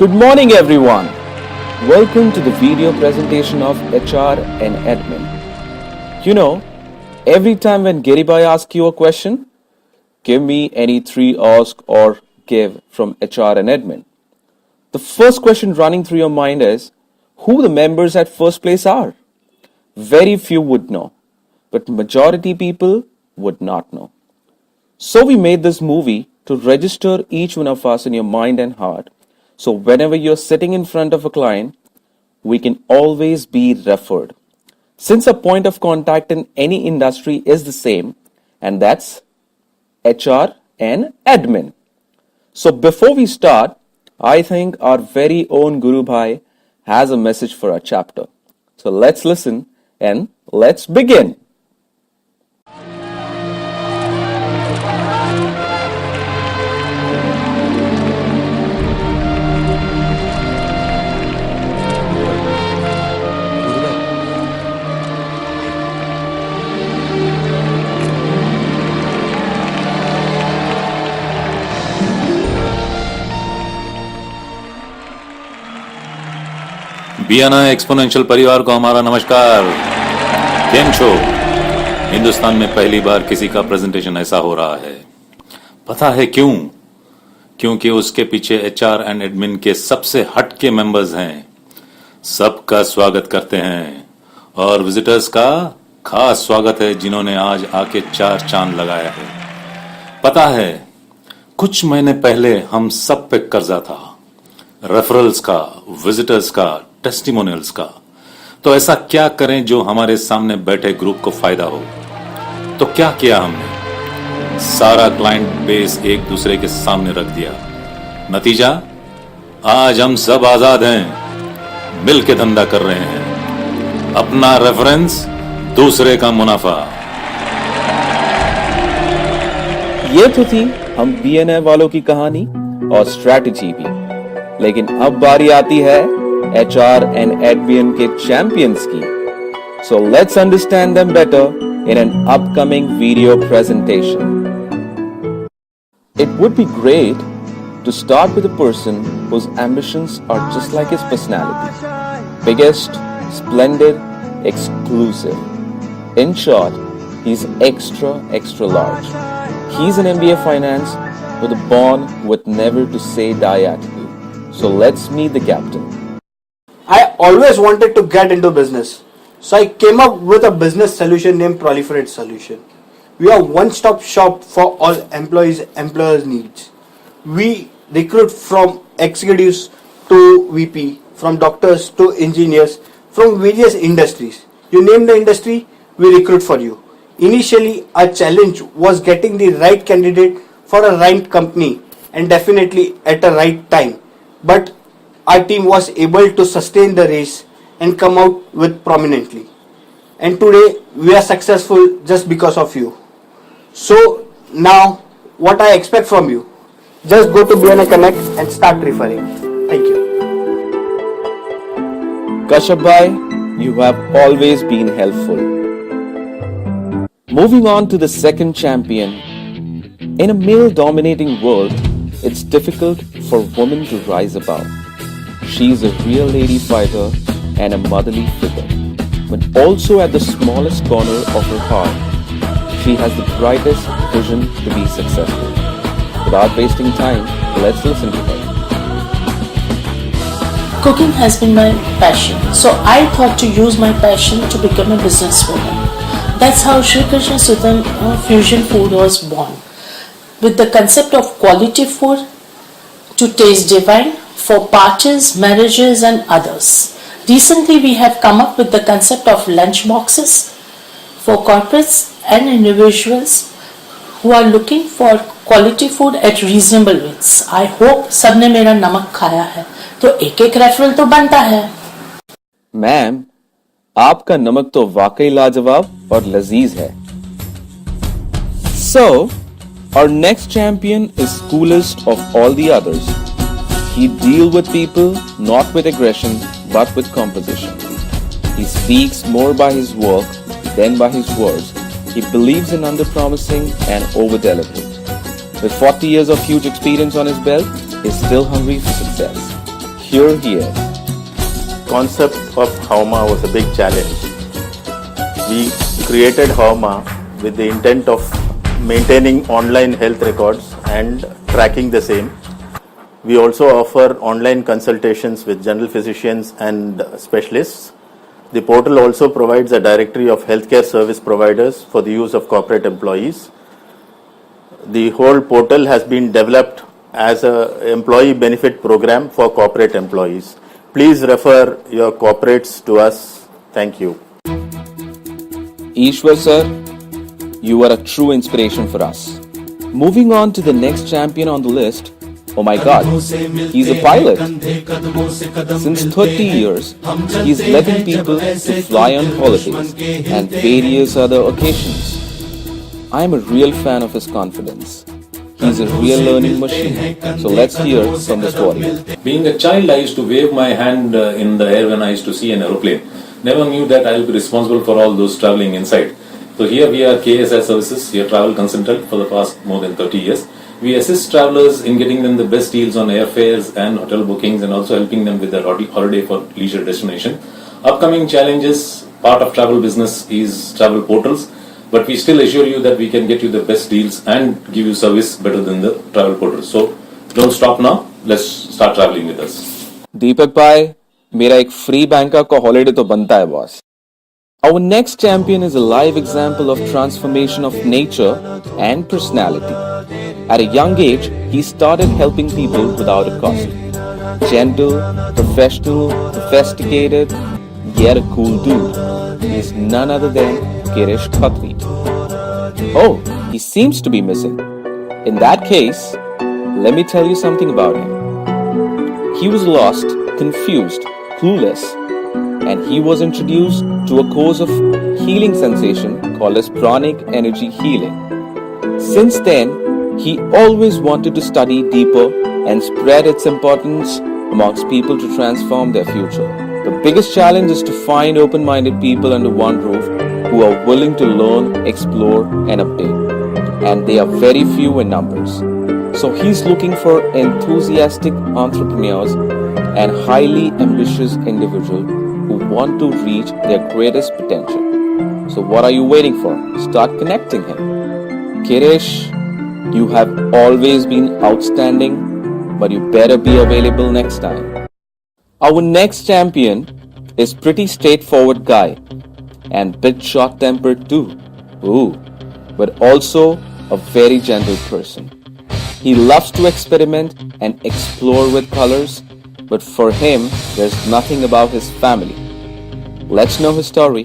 Good morning, everyone. Welcome to the video presentation of HR and Admin. You know, every time when Garibai asks you a question, give me any three ask or give from HR and Admin. The first question running through your mind is who the members at first place are. Very few would know, but majority people would not know. So we made this movie to register each one of us in your mind and heart. So whenever you're sitting in front of a client, we can always be referred. Since a point of contact in any industry is the same, and that's HR and admin. So before we start, I think our very own Guru Bhai has a message for our chapter. So let's listen and let's begin. BNI exponential परिवार को हमारा नमस्कार। केम छो? हिंदुस्तान में पहली बार किसी का presentation ऐसा हो रहा है। पता है क्यों? क्योंकि उसके पीछे HR एंड एडमिन के सबसे हटके मेंबर्स हैं। सबका स्वागत करते हैं और विजिटर्स का खास स्वागत है जिन्होंने आज आके 4 चांद लगाया है। पता है, कुछ महीने पहले हम सब पे कर्जा था, रेफरल्स का, विजिटर्स का, टेस्टिमोनियल्स का। तो ऐसा क्या करें जो हमारे सामने बैठे ग्रुप को फायदा हो? तो क्या किया हमने? सारा क्लाइंट बेस एक दूसरे के सामने रख दिया। नतीजा, आज हम सब आजाद हैं, मिल के धंधा कर रहे हैं। अपना रेफरेंस, दूसरे का मुनाफा। ये तो थी हम BNI वालों की कहानी और स्ट्रैटेजी भी। लेकिन अब बारी आती है HR and admin के champions की. So let's understand them better in an upcoming video presentation. It would be great to start with a person whose ambitions are just like his personality. Biggest, splendid, exclusive. In short, he's extra large. He's an MBA finance with a born with never to say die attitude. So let's meet the captain. I always wanted to get into business, so I came up with a business solution named Proliferate Solution. We are one-stop shop for all employers' needs. We recruit from executives to VP, from doctors to engineers, from various industries. You name the industry, we recruit for you. Initially, our challenge was getting the right candidate for a right company and definitely at a right time. But our team was able to sustain the race and come out with prominently. And today we are successful just because of you. So now what I expect from you? Just go to BNI Connect and start referring. Thank you. Kashyap bhai, you have always been helpful. Moving on to the second champion. In a male-dominating world, it's difficult for women to rise above. She's a real lady fighter and a motherly figure. But also at the smallest corner of her heart, she has the brightest vision to be successful. Without wasting time, let's listen to her. Cooking has been my passion, so I thought to use my passion to become a businesswoman. That's how Shri Krishna Sutam Fusion Food was born. With the concept of quality food to taste divine for parties, marriages and others. Recently we have come up with the concept of lunch boxes for corporates and individuals who are looking for quality food at reasonable rates. I hope सबने मेरा नमक खाया है, तो एक referral तो बनता है। मैम, आपका नमक तो वाकई लाजवाब और लजीज है। So, our next champion is coolest of all the others. He deals with people not with aggression but with composition. He speaks more by his work than by his words. He believes in under-promising and over-delivering. With 40 years of huge experience on his belt, he's still hungry for success. here he is. Concept of Hauma was a big challenge. We created Hauma with the intent of maintaining online health records and tracking the same. We also offer online consultations with general physicians and specialists. The portal also provides a directory of healthcare service providers for the use of corporate employees. The whole portal has been developed as an employee benefit program for corporate employees. Please refer your corporates to us. Thank you. Ishwar sir, you are a true inspiration for us. Moving on to the next champion on the list. Oh my god, he's a pilot. Since 30 years, he's letting people to fly on holidays and various other occasions. I'm a real fan of his confidence. He's a real learning machine. So let's hear from this warrior. Being a child, I used to wave my hand in the air when I used to see an aeroplane. Never knew that I'll be responsible for all those traveling inside. So here we are KSI Services, your travel consultant for the past more than 30 years. We assist travelers in getting them the best deals on airfares and hotel bookings and also helping them with their holiday for leisure destination. Upcoming challenges, part of travel business is travel portals, but we still assure you that we can get you the best deals and give you service better than the travel portals. So don't stop now, let's start traveling with us. Deepak bhai, मेरा एक free Bangkok का holiday तो बनता है boss. Our next champion is a live example of transformation of nature and personality. At a young age, he started helping people without a cost. Gentle, professional, sophisticated, yet a cool dude. He is none other than Girish Khatri. Oh, he seems to be missing. In that case, let me tell you something about him. He was lost, confused, clueless, and he was introduced to a course of healing sensation called as pranic energy healing. Since then, he always wanted to study deeper and spread its importance amongst people to transform their future. The biggest challenge is to find open-minded people under one roof who are willing to learn, explore, and update. And they are very few in numbers. So he's looking for enthusiastic entrepreneurs and highly ambitious individuals who want to reach their greatest potential. So what are you waiting for? Start connecting him. Girish, you have always been outstanding, but you better be available next time. Our next champion is pretty straightforward guy and bit short-tempered too. Ooh, but also a very gentle person. He loves to experiment and explore with colors, but for him, there's nothing about his family. Let's know his story.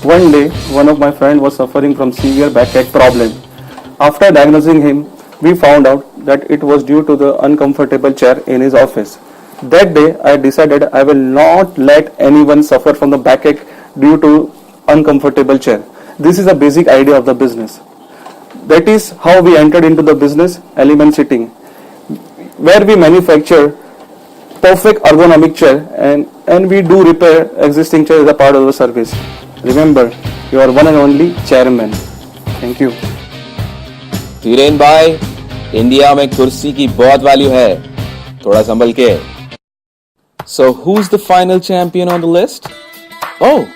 One day, one of my friends was suffering from severe backache problem. After diagnosing him, we found out that it was due to the uncomfortable chair in his office. That day, I decided I will not let anyone suffer from the backache due to uncomfortable chair. This is a basic idea of the business. That is how we entered into the business, Element Sitting, where we manufacture perfect ergonomic chair and we do repair existing chair as a part of the service. Remember, you are one and only chairman. Thank you. Dhiren भाई, India में कुर्सी की बहुत value है. थोड़ा संभल के. So who's the final champion on the list? Oh,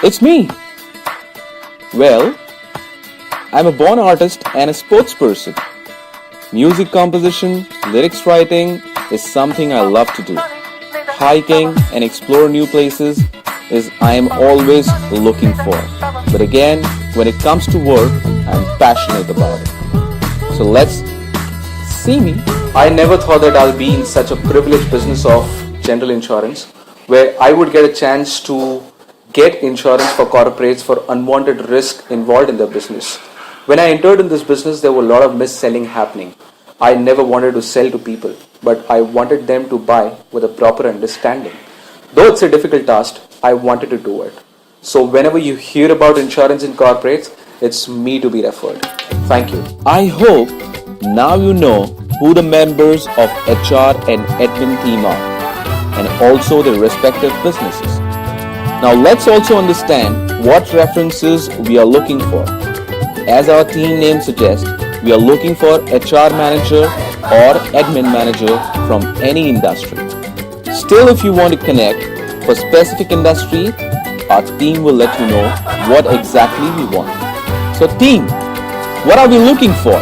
it's me. Well, I'm a born artist and a sports person. Music composition, lyrics writing is something I love to do. Hiking and explore new places is I am always looking for. But again, when it comes to work, I'm passionate about it. So let's see me. I never thought that I'll be in such a privileged business of general insurance, where I would get a chance to get insurance for corporates for unwanted risk involved in their business. When I entered in this business, there were a lot of mis-selling happening. I never wanted to sell to people, but I wanted them to buy with a proper understanding. Though it's a difficult task, I wanted to do it. So whenever you hear about insurance in corporates, it's me to be referred. Thank you. I hope now you know who the members of HR and admin team are, and also their respective businesses. Now let's also understand what references we are looking for. As our team name suggests, we are looking for HR manager or admin manager from any industry. Still, if you want to connect for specific industry, our team will let you know what exactly we want. So team, what are we looking for?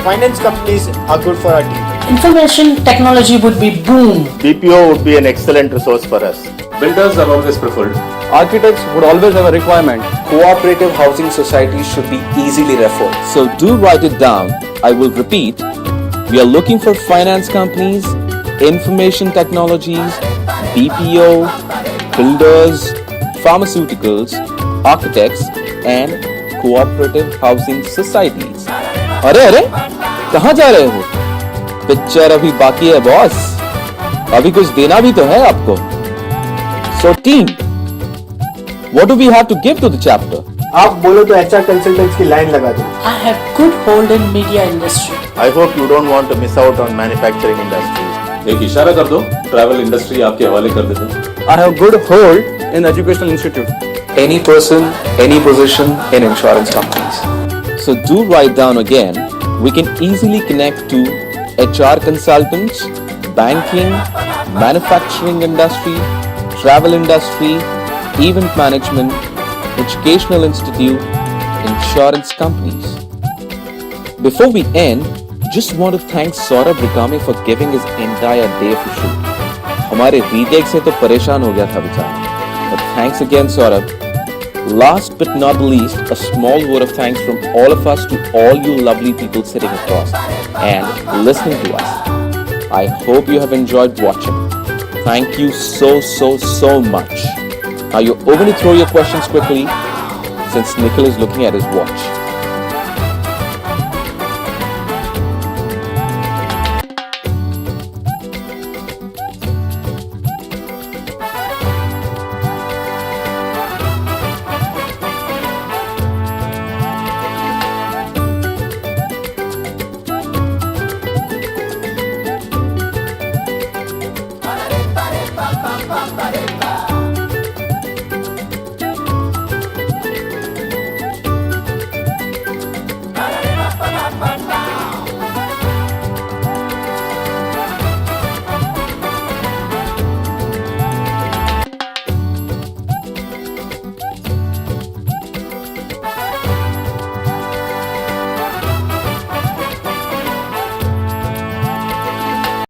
Finance companies are good for our team. Information technology would be boom. BPO would be an excellent resource for us. Builders are always preferred. Architects would always have a requirement. Cooperative housing societies should be easily referred. So do write it down. I will repeat. We are looking for finance companies, information technologies, BPO, builders, pharmaceuticals, architects, and cooperative housing societies. अरे अरे कहाँ जा रहे हो? Picture अभी बाकी है boss. अभी कुछ देना भी तो है आपको. So team, what do we have to give to the chapter? आप बोलो तो HR consultants की लाइन लगा दो. I have good hold in media industry. I hope you don't want to miss out on manufacturing industries. एक इशारा कर दो, ट्रैवल इंडस्ट्री आपके हवाले कर देते हैं. I have good hold in educational institute. Any person, any position in insurance companies. So do write down again. We can easily connect to HR consultants, banking, manufacturing industry, travel industry, event management, educational institute, insurance companies. Before we end, just want to thank Saurabh Rikame for giving his entire day for shoot. हमारे retake से तो परेशान हो गया था बेचारा. But thanks again, Saurabh. Last but not least, a small word of thanks from all of us to all you lovely people sitting across and listening to us. I hope you have enjoyed watching. Thank you so much. Now you're going to throw your questions quickly since Nikhil is looking at his watch.